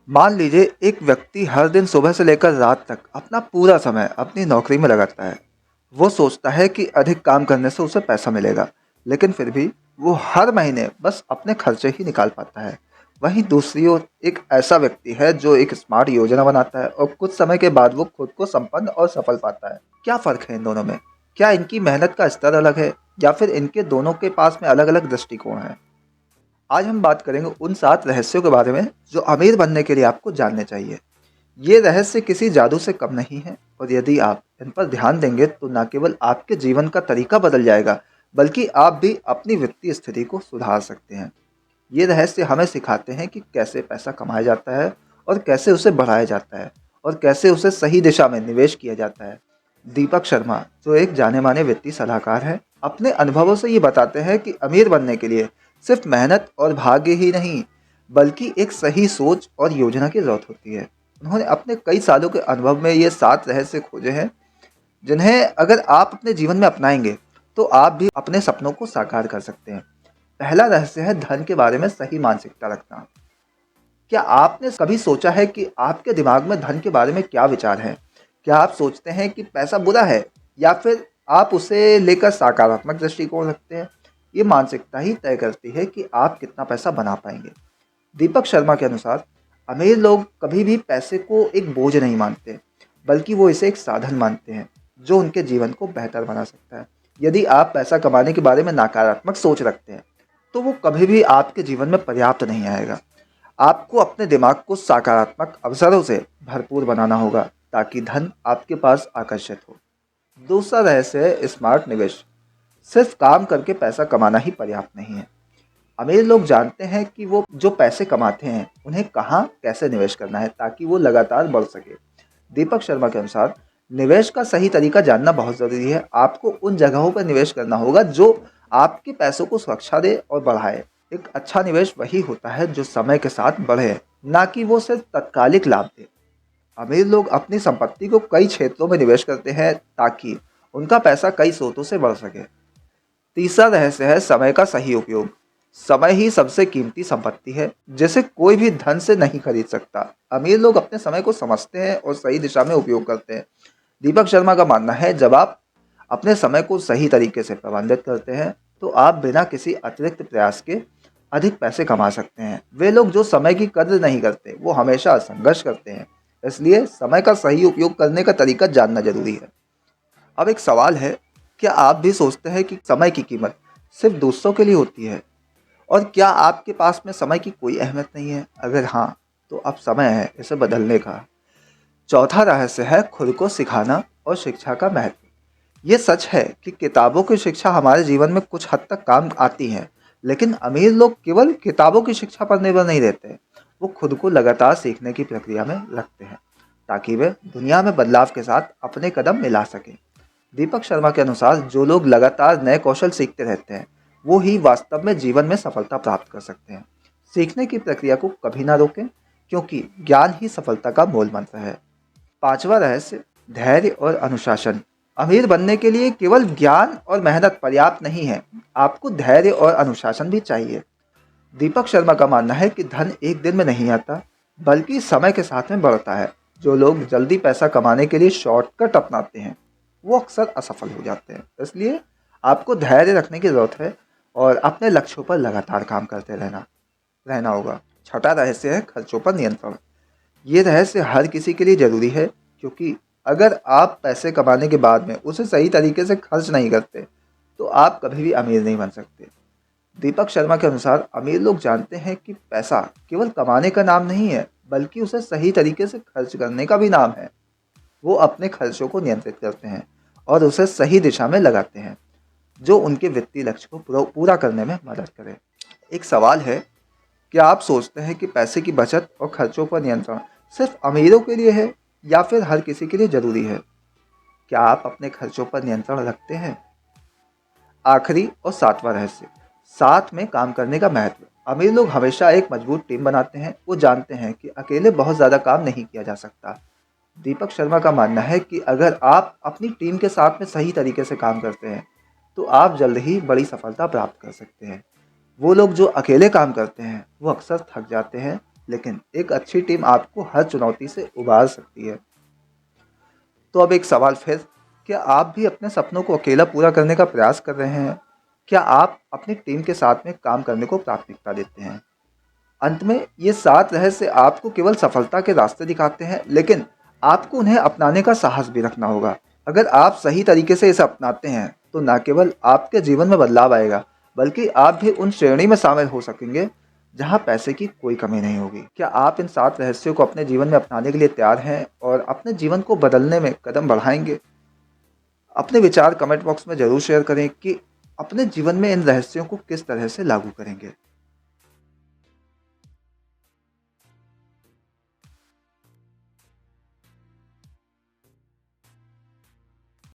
मान लीजिए एक व्यक्ति हर दिन सुबह से लेकर रात तक अपना पूरा समय अपनी नौकरी में लगाता है। वो सोचता है कि अधिक काम करने से उसे पैसा मिलेगा, लेकिन फिर भी वो हर महीने बस अपने खर्चे ही निकाल पाता है। वहीं दूसरी ओर एक ऐसा व्यक्ति है जो एक स्मार्ट योजना बनाता है और कुछ समय के बाद वो खुद को संपन्न और सफल पाता है। क्या फर्क है इन दोनों में? क्या इनकी मेहनत का स्तर अलग है या फिर इनके दोनों के पास में अलग अलग दृष्टिकोण है? आज हम बात करेंगे उन 7 रहस्यों के बारे में जो अमीर बनने के लिए आपको जानने चाहिए। ये रहस्य किसी जादू से कम नहीं है और यदि आप इन पर ध्यान देंगे तो न केवल आपके जीवन का तरीका बदल जाएगा, बल्कि आप भी अपनी वित्तीय स्थिति को सुधार सकते हैं। ये रहस्य हमें सिखाते हैं कि कैसे पैसा कमाया जाता है और कैसे उसे बढ़ाया जाता है और कैसे उसे सही दिशा में निवेश किया जाता है। दीपक शर्मा, जो एक जाने माने वित्तीय सलाहकार हैं, अपने अनुभवों से ये बताते हैं कि अमीर बनने के लिए सिर्फ मेहनत और भाग्य ही नहीं, बल्कि एक सही सोच और योजना की जरूरत होती है। उन्होंने अपने कई सालों के अनुभव में ये 7 रहस्य खोजे हैं, जिन्हें अगर आप अपने जीवन में अपनाएंगे तो आप भी अपने सपनों को साकार कर सकते हैं। पहला रहस्य है धन के बारे में सही मानसिकता रखना। क्या आपने कभी सोचा है कि आपके दिमाग में धन के बारे में क्या विचार है? क्या आप सोचते हैं कि पैसा बुरा है या फिर आप उसे लेकर सकारात्मक दृष्टिकोण रखते हैं? ये मानसिकता ही तय करती है कि आप कितना पैसा बना पाएंगे। दीपक शर्मा के अनुसार अमीर लोग कभी भी पैसे को एक बोझ नहीं मानते, बल्कि वो इसे एक साधन मानते हैं जो उनके जीवन को बेहतर बना सकता है। यदि आप पैसा कमाने के बारे में नकारात्मक सोच रखते हैं तो वो कभी भी आपके जीवन में पर्याप्त नहीं आएगा। आपको अपने दिमाग को सकारात्मक अवसरों से भरपूर बनाना होगा ताकि धन आपके पास आकर्षित हो। दूसरा रहस्य है स्मार्ट निवेश। सिर्फ काम करके पैसा कमाना ही पर्याप्त नहीं है। अमीर लोग जानते हैं कि वो जो पैसे कमाते हैं उन्हें कहाँ कैसे निवेश करना है ताकि वो लगातार बढ़ सके। दीपक शर्मा के अनुसार निवेश का सही तरीका जानना बहुत ज़रूरी है। आपको उन जगहों पर निवेश करना होगा जो आपके पैसों को सुरक्षा दे और बढ़ाए। एक अच्छा निवेश वही होता है जो समय के साथ बढ़े, ना कि वो सिर्फ तत्कालिक लाभ दे। अमीर लोग अपनी संपत्ति को कई क्षेत्रों में निवेश करते हैं ताकि उनका पैसा कई स्रोतों से बढ़ सके। तीसरा रहस्य है समय का सही उपयोग। समय ही सबसे कीमती संपत्ति है जिसे कोई भी धन से नहीं खरीद सकता। अमीर लोग अपने समय को समझते हैं और सही दिशा में उपयोग करते हैं। दीपक शर्मा का मानना है जब आप अपने समय को सही तरीके से प्रबंधित करते हैं तो आप बिना किसी अतिरिक्त प्रयास के अधिक पैसे कमा सकते हैं। वे लोग जो समय की कद्र नहीं करते वो हमेशा संघर्ष करते हैं। इसलिए समय का सही उपयोग करने का तरीका जानना जरूरी है। अब एक सवाल है, क्या आप भी सोचते हैं कि समय की कीमत सिर्फ दूसरों के लिए होती है? और क्या आपके पास में समय की कोई अहमियत नहीं है? अगर हाँ, तो अब समय है इसे बदलने का। चौथा रहस्य है खुद को सिखाना और शिक्षा का महत्व। ये सच है कि किताबों की शिक्षा हमारे जीवन में कुछ हद तक काम आती है, लेकिन अमीर लोग केवल किताबों की शिक्षा पर निर्भर नहीं रहते। वो खुद को लगातार सीखने की प्रक्रिया में रखते हैं ताकि वे दुनिया में बदलाव के साथ अपने कदम मिला सकें। दीपक शर्मा के अनुसार जो लोग लगातार नए कौशल सीखते रहते हैं वो ही वास्तव में जीवन में सफलता प्राप्त कर सकते हैं। सीखने की प्रक्रिया को कभी ना रोकें, क्योंकि ज्ञान ही सफलता का मूल मंत्र है। पांचवा रहस्य धैर्य और अनुशासन। अमीर बनने के लिए केवल ज्ञान और मेहनत पर्याप्त नहीं है, आपको धैर्य और अनुशासन भी चाहिए। दीपक शर्मा का मानना है कि धन एक दिन में नहीं आता, बल्कि समय के साथ में बढ़ता है। जो लोग जल्दी पैसा कमाने के लिए शॉर्टकट अपनाते हैं वो अक्सर असफल हो जाते हैं। इसलिए आपको धैर्य रखने की ज़रूरत है और अपने लक्ष्यों पर लगातार काम करते रहना रहना होगा। छठा रहस्य है खर्चों पर नियंत्रण। ये रहस्य हर किसी के लिए ज़रूरी है, क्योंकि अगर आप पैसे कमाने के बाद में उसे सही तरीके से खर्च नहीं करते तो आप कभी भी अमीर नहीं बन सकते। दीपक शर्मा के अनुसार अमीर लोग जानते हैं कि पैसा केवल कमाने का नाम नहीं है, बल्कि उसे सही तरीके से खर्च करने का भी नाम है। वो अपने खर्चों को नियंत्रित करते हैं और उसे सही दिशा में लगाते हैं जो उनके वित्तीय लक्ष्य को पूरा करने में मदद करे। एक सवाल है, क्या आप सोचते हैं कि पैसे की बचत और खर्चों पर नियंत्रण सिर्फ अमीरों के लिए है या फिर हर किसी के लिए ज़रूरी है? क्या आप अपने खर्चों पर नियंत्रण रखते हैं? आखिरी और सातवां रहस्य, साथ में काम करने का महत्व। अमीर लोग हमेशा एक मजबूत टीम बनाते हैं। वो जानते हैं कि अकेले बहुत ज़्यादा काम नहीं किया जा सकता। दीपक शर्मा का मानना है कि अगर आप अपनी टीम के साथ में सही तरीके से काम करते हैं तो आप जल्द ही बड़ी सफलता प्राप्त कर सकते हैं। वो लोग जो अकेले काम करते हैं वो अक्सर थक जाते हैं लेकिन एक अच्छी टीम आपको हर चुनौती से उबार सकती है। तो अब एक सवाल फिर, क्या आप भी अपने सपनों को अकेला पूरा करने का प्रयास कर रहे हैं? क्या आप अपनी टीम के साथ में काम करने को प्राथमिकता देते हैं? अंत में ये 7 रहस्य आपको केवल सफलता के रास्ते दिखाते हैं, लेकिन आपको उन्हें अपनाने का साहस भी रखना होगा। अगर आप सही तरीके से इसे अपनाते हैं, तो न केवल आपके जीवन में बदलाव आएगा, बल्कि आप भी उन श्रेणी में शामिल हो सकेंगे, जहाँ पैसे की कोई कमी नहीं होगी। क्या आप इन 7 रहस्यों को अपने जीवन में अपनाने के लिए तैयार हैं और अपने जीवन को बदलने में कदम बढ़ाएँगे? अपने विचार कमेंट बॉक्स में ज़रूर शेयर करें कि अपने जीवन में इन रहस्यों को किस तरह से लागू करेंगे।